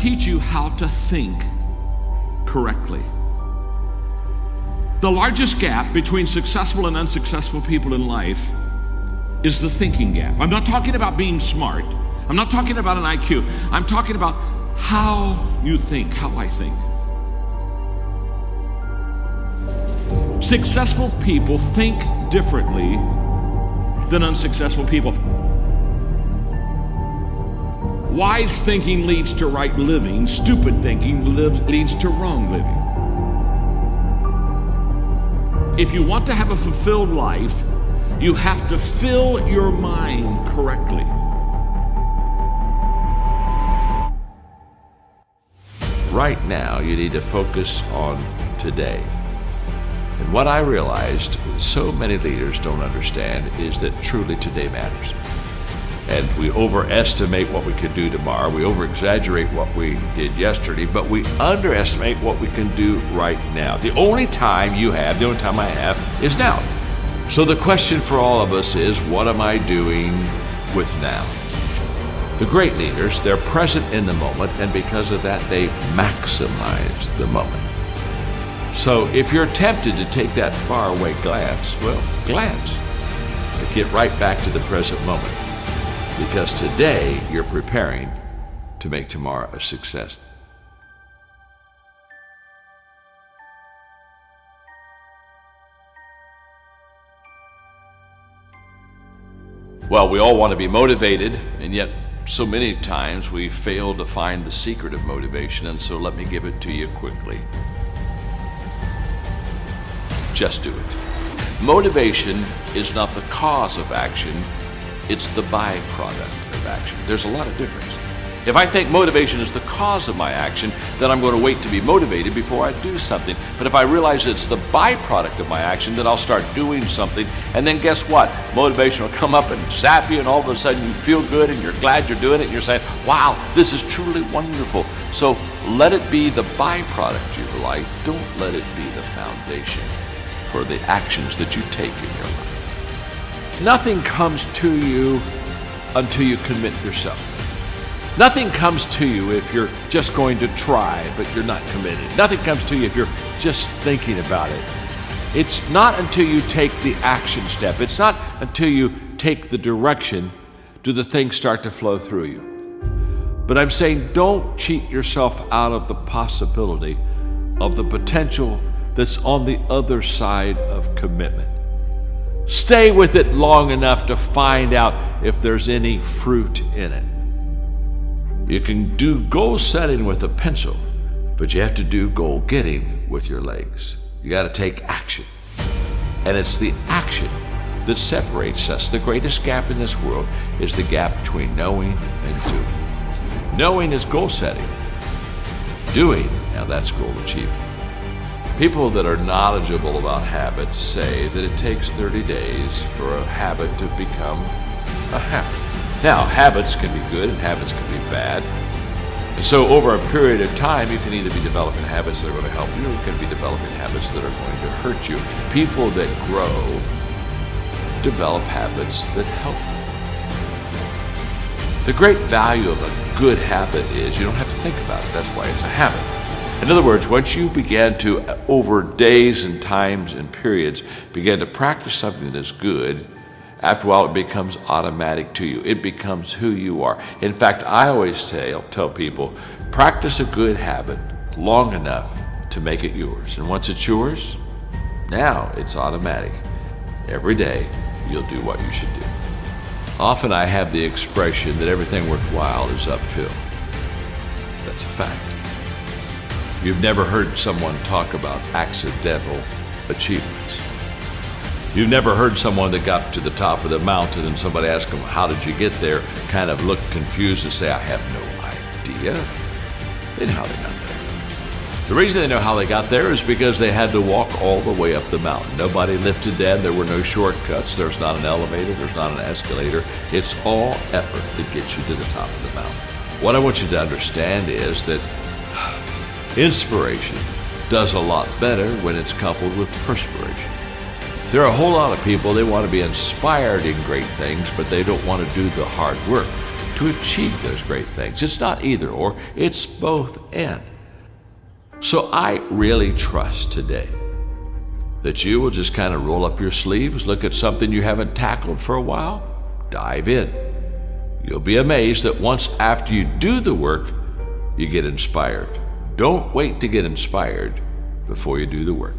teach you how to think correctly. The largest gap between successful and unsuccessful people in life is the thinking gap. I'm not talking about being smart. I'm not talking about an IQ. I'm talking about how you think, how I think. Successful people think differently than unsuccessful people. Wise thinking leads to right living. Stupid thinking leads to wrong living. If you want to have a fulfilled life, you have to fill your mind correctly. Right now, you need to focus on today. And what I realized so many leaders don't understand is that truly today matters. And we overestimate what we can do tomorrow. We over-exaggerate what we did yesterday, but we underestimate what we can do right now. The only time you have, the only time I have, is now. So the question for all of us is, what am I doing with now? The great leaders, they're present in the moment, and because of that, they maximize the moment. So if you're tempted to take that faraway glance, well, glance. But get right back to the present moment. Because today, you're preparing to make tomorrow a success. Well, we all want to be motivated, and yet so many times we fail to find the secret of motivation, and so let me give it to you quickly. Just do it. Motivation is not the cause of action, it's the byproduct of action. There's a lot of difference. If I think motivation is the cause of my action, then I'm going to wait to be motivated before I do something. But if I realize it's the byproduct of my action, then I'll start doing something. And then guess what? Motivation will come up and zap you, and all of a sudden you feel good and you're glad you're doing it. And you're saying, wow, this is truly wonderful. So let it be the byproduct of your life. Don't let it be the foundation for the actions that you take in your life. Nothing comes to you until you commit yourself. Nothing comes to you if you're just going to try, but you're not committed. Nothing comes to you if you're just thinking about it. It's not until you take the action step. It's not until you take the direction do the things start to flow through you. But I'm saying don't cheat yourself out of the possibility of the potential that's on the other side of commitment. Stay with it long enough to find out if there's any fruit in it. You can do goal setting with a pencil, but you have to do goal getting with your legs. You got to take action. And it's the action that separates us. The greatest gap in this world is the gap between knowing and doing. Knowing is goal setting. Doing, now that's goal achievement. People that are knowledgeable about habits say that it takes 30 days for a habit to become a habit. Now, habits can be good and habits can be bad. And so over a period of time, you can either be developing habits that are going to help you, or you can be developing habits that are going to hurt you. People that grow develop habits that help them. The great value of a good habit is you don't have to think about it. That's why it's a habit. In other words, once you begin to, over days and times and periods, begin to practice something that is good, after a while it becomes automatic to you. It becomes who you are. In fact, I always tell people, practice a good habit long enough to make it yours. And once it's yours, now it's automatic. Every day, you'll do what you should do. Often I have the expression that everything worthwhile is uphill. That's a fact. You've never heard someone talk about accidental achievements. You've never heard someone that got to the top of the mountain and somebody asked them, how did you get there? Kind of look confused and say, I have no idea. They know how they got there. The reason they know how they got there is because they had to walk all the way up the mountain. Nobody lifted them. There were no shortcuts. There's not an elevator. There's not an escalator. It's all effort that gets you to the top of the mountain. What I want you to understand is that inspiration does a lot better when it's coupled with perspiration. There are a whole lot of people, they want to be inspired in great things, but they don't want to do the hard work. to achieve those great things. It's not either or, it's both and. So I really trust today that you will just kind of roll up your sleeves, look at something you haven't tackled for a while, dive in. You'll be amazed that once after you do the work, you get inspired. Don't wait to get inspired before you do the work.